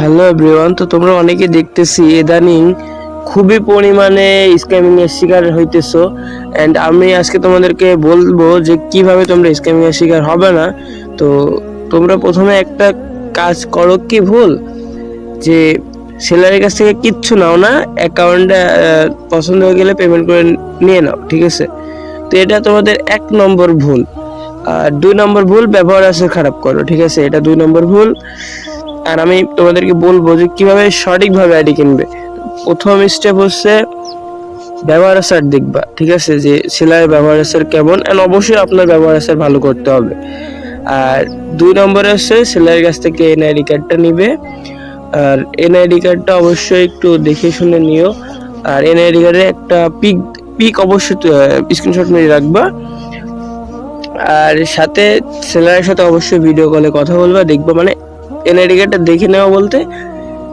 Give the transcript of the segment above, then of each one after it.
Hello everyone, তো তোমরা অনেকে দেখতেছি ইদানিং খুবই পরিমাণে স্ক্যামিং এর শিকার হইতেছো। এন্ড আমি আজকে তোমাদেরকে বলবো যে কিভাবে তোমরা স্ক্যামিং এর শিকার হবে না। তো তোমরা প্রথমে একটা কাজ করো, কি ভুল যে সেলারের কাছ থেকে কিচ্ছু নাও না, অ্যাকাউন্টে পছন্দ হয়ে গেলে পেমেন্ট করে নিয়ে নাও, ঠিক আছে? তো এটা তোমাদের 1 নম্বর ভুল। আর 2 নম্বর ভুল, ব্যবহার আছে খারাপ করো, ঠিক আছে? এটা 2 নম্বর ভুল। আর আমি তোমাদেরকে বলবো যে কিভাবে সঠিকভাবে আইডি কিনবে। প্রথম স্টেপ হচ্ছে ব্যবহার আচার দেখবা, ঠিক আছে, যে সেলারের ব্যবহার আচার কেমন, এন্ড অবশ্যই আপনার ব্যবহার আচার ভালো করতে হবে। আর 2 নম্বরে হচ্ছে সেলারের কাছ থেকে এনআইডি কার্ডটা নিবে। আর এনআইডি কার্ডটা অবশ্যই একটু দেখে শুনে নিও। আর এনআইডি কার্ডে একটা পিক অবশ্যই স্ক্রিনশট নিয়ে রাখবা। আর সাথে সেলারের সাথে অবশ্যই ভিডিও কলে কথা বলবা, দেখবা মানে এনআইডি কার্ডটা দেখে নেওয়া বলতে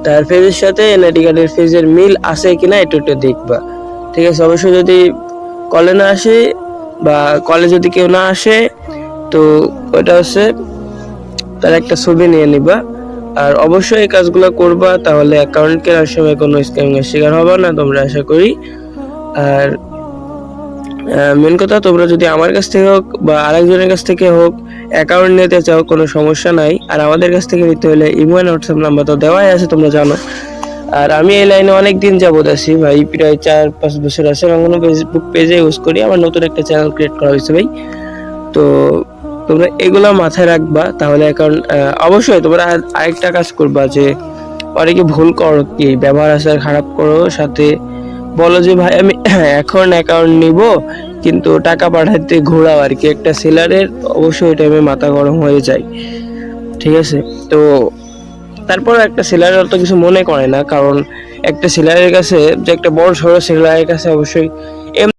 তার ফেজের সাথে এনআইডি কার্ডের ফেজের মিল আছে কিনা এটা একটু দেখবা, ঠিক আছে? অবশ্যই যদি কলে না আসে বা কলে যদি কেউ না আসে, তো ওটা হচ্ছে তার একটা ছবি নিয়ে নিবা। আর অবশ্যই এই কাজগুলো করবা, তাহলে অ্যাকাউন্ট কেনার সময় কোনো স্ক্যামিং এর শিকার হবে না তোমরা, আশা করি। আর মেন কথা, তোমরা যদি আমার কাছ থেকে হোক বা আরেকজনের কাছ থেকে হোক অ্যাকাউন্ট নিতে চাও, কোনো সমস্যা নাই। আর আমাদের কাছ থেকে নিতে হলে ইমো এন্ড হোয়াটসঅ্যাপ নাম্বার তো দেওয়াই আছে, তোমরা জানো। আর আমি এই লাইনে অনেক দিন যাবত আছি ভাই, প্রায় 4-5 বছর আছে। রঙনো ফেসবুক পেজে ইউজ করি, আমার নতুন একটা চ্যানেল ক্রিয়েট করা হয়েছে ভাই। তো তোমরা এগুলা মাথায় রাখবা, তাহলে অ্যাকাউন্ট অবশ্যই তোমরা আরেকটা কাজ করবা যে অনেকে ভুল করো, কি ব্যবহার আচার খারাপ করো, সাথে বলো যে ভাই আমি এখন অ্যাকাউন্ট নিব, কিন্তু টাকা পাঠাতে ঘোরাও আর কি। একটা সেলারের অবশ্যই ওই টাইমে মাথা গরম হয়ে যায়, ঠিক আছে? তো তারপর একটা সেলারের অত কিছু মনে করে না, কারণ একটা সেলারের কাছে যে একটা বড় সড়ো সেলারের কাছে অবশ্যই